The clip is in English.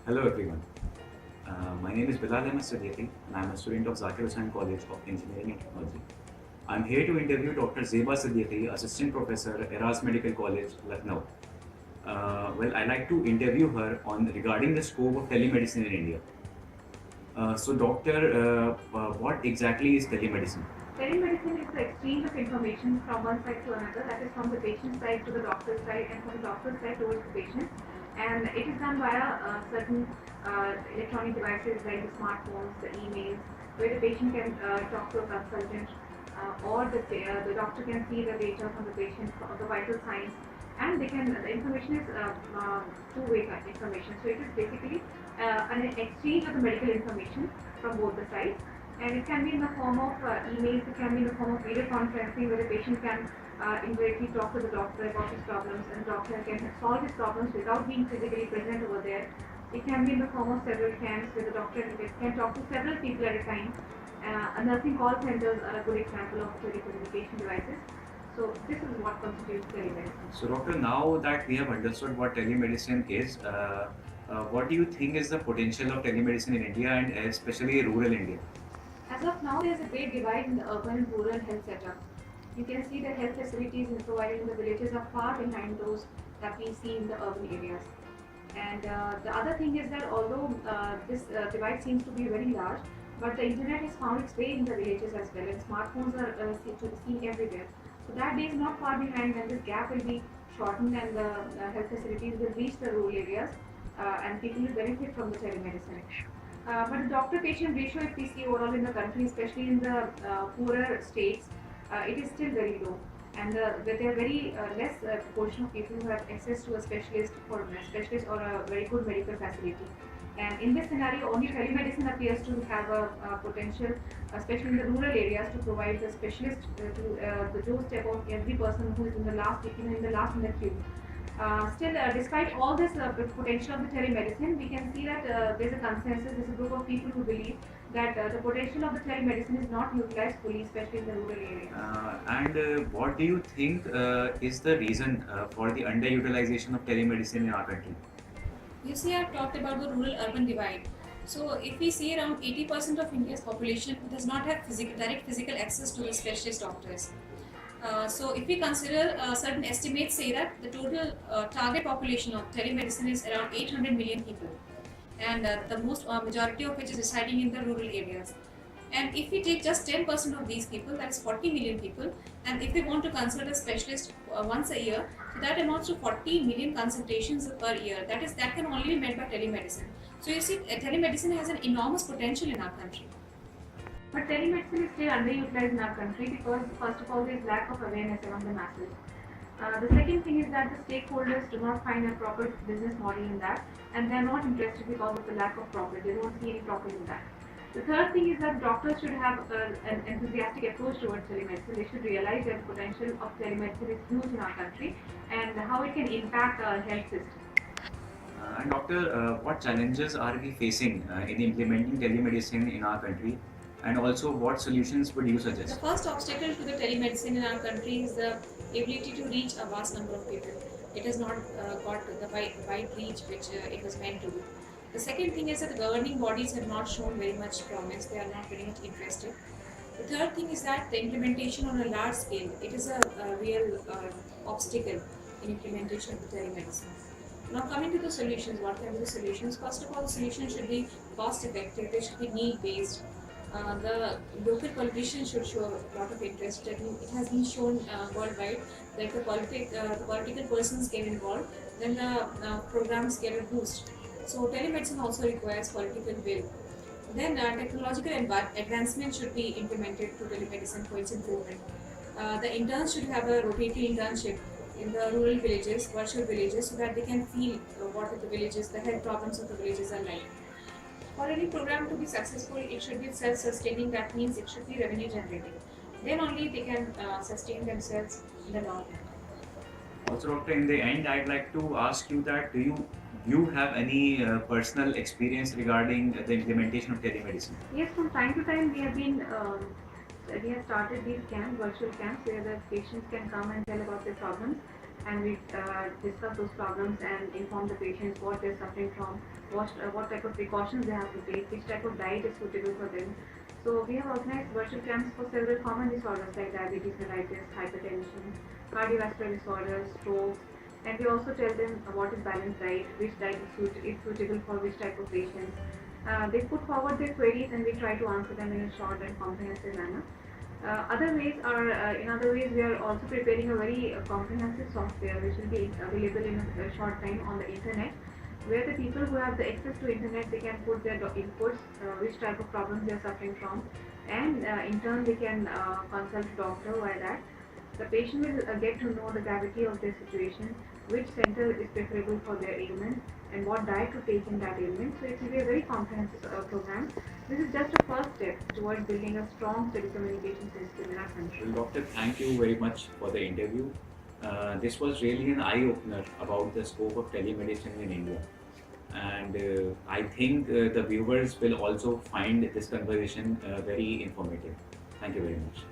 Hello everyone. My name is Bilal Ahmed Siddiqui and I am a student of Zakir Hussain College of Engineering and Technology. I am here to interview Dr. Zeba Siddiqui, Assistant Professor, Eras Medical College, Lucknow. I'd like to interview her on regarding the scope of telemedicine in India. What exactly is telemedicine? Telemedicine is the exchange of information from one side to another, that is from the patient side to the doctor's side and from the doctor's side towards the patient. And it is done via certain electronic devices like the smartphones, the emails, where the patient can talk to a consultant or the doctor can see the data from the patient, the vital signs, and the information is two-way information. So it is basically an exchange of the medical information from both the sides, and it can be in the form of emails, it can be in the form of video conferencing where the patient can indirectly talk to the doctor about his problems and the doctor can solve his problems without being physically present over there. It can be in the form of several camps where the doctor can talk to several people at a time. Nursing call centers are a good example of telecommunication devices. So this is what constitutes telemedicine. So, doctor, now that we have understood what telemedicine is, what do you think is the potential of telemedicine in India and especially rural India? As of now, there is a great divide in the urban and rural health setup. You can see that health facilities provided in the villages are far behind those that we see in the urban areas. And the other thing is that although this divide seems to be very large, but the internet has found its way in the villages as well, and smartphones are seen everywhere. So that day is not far behind, and this gap will be shortened, and the health facilities will reach the rural areas, and people will benefit from the telemedicine. But the doctor-patient ratio, if we see overall in the country, especially in the poorer states, it is still very low. And there are very less proportion of people who have access to a specialist or a very good medical facility. And in this scenario, only telemedicine appears to have a potential, especially in the rural areas, to provide the specialist to the doorstep of every person who is in the last, in the last in the queue. Still, despite all this potential of the telemedicine, we can see that there's a consensus, there's a group of people who believe that the potential of the telemedicine is not utilized fully, especially in the rural areas. What do you think is the reason for the underutilization of telemedicine in our country? You see, I've talked about the rural-urban divide. So, if we see around 80% of India's population does not have direct physical access to the specialist doctors. So, if we consider certain estimates say that the total target population of telemedicine is around 800 million people, and the most majority of which is residing in the rural areas. And if we take just 10% of these people, that is 40 million people, and if we want to consult a specialist once a year, so that amounts to 40 million consultations per year. That can only be met by telemedicine. So you see, telemedicine has an enormous potential in our country. But telemedicine is still underutilized in our country because, first of all, there is lack of awareness among the masses. The second thing is that the stakeholders do not find a proper business model in that, and they are not interested because of the lack of profit. They don't see any profit in that. The third thing is that doctors should have an enthusiastic approach towards telemedicine. They should realize that the potential of telemedicine is huge in our country and how it can impact our health system. And doctor, what challenges are we facing in implementing telemedicine in our country? And also, what solutions would you The suggest? first obstacle to the telemedicine in our country is the ability to reach a vast number of people. It has not got the wide reach which it was meant to do. The second thing is that the governing bodies have not shown very much promise. They are not very much interested. The third thing is that the implementation on a large scale, it is a real obstacle in implementation of the telemedicine. Now coming to the solutions, what can be the solutions? First of all, the solution should be cost effective, they should be need based. The local politicians should show a lot of interest. It has been shown worldwide that the political persons get involved, then the programs get a boost. So telemedicine also requires political will. Then technological advancement should be implemented to telemedicine for its improvement. The interns should have a rotatory internship in the rural villages, virtual villages, so that they can feel what the villages, the health problems of the villages are like. For any program to be successful, it should be self-sustaining. That means it should be revenue generating. Then only they can sustain themselves in the long run. Also, doctor, in the end, I'd like to ask you that do you have any personal experience regarding the implementation of telemedicine? Yes, from time to time we have been we have started these camps, virtual camps, where the patients can come and tell about their problems, and we discuss those problems and inform the patients what they're suffering from, what type of precautions they have to take, which type of diet is suitable for them. So we have organized virtual camps for several common disorders like diabetes mellitus, hypertension, cardiovascular disorders, strokes, and we also tell them what is balanced diet, which diet is suitable for which type of patients. They put forward their queries and we try to answer them in a short and comprehensive manner. In other ways, we are also preparing a very comprehensive software which will be available in a short time on the internet, where the people who have the access to internet, they can put their inputs, which type of problems they are suffering from, and in turn they can consult doctor via that. The patient will get to know the gravity of their situation, which center is preferable for their ailment, and what diet to take in that ailment. So it will be a very comprehensive program. This is just a first step towards building a strong telecommunication system in our country. Well, doctor, thank you very much for the interview. This was really an eye-opener about the scope of telemedicine in India. And I think the viewers will also find this conversation very informative. Thank you very much.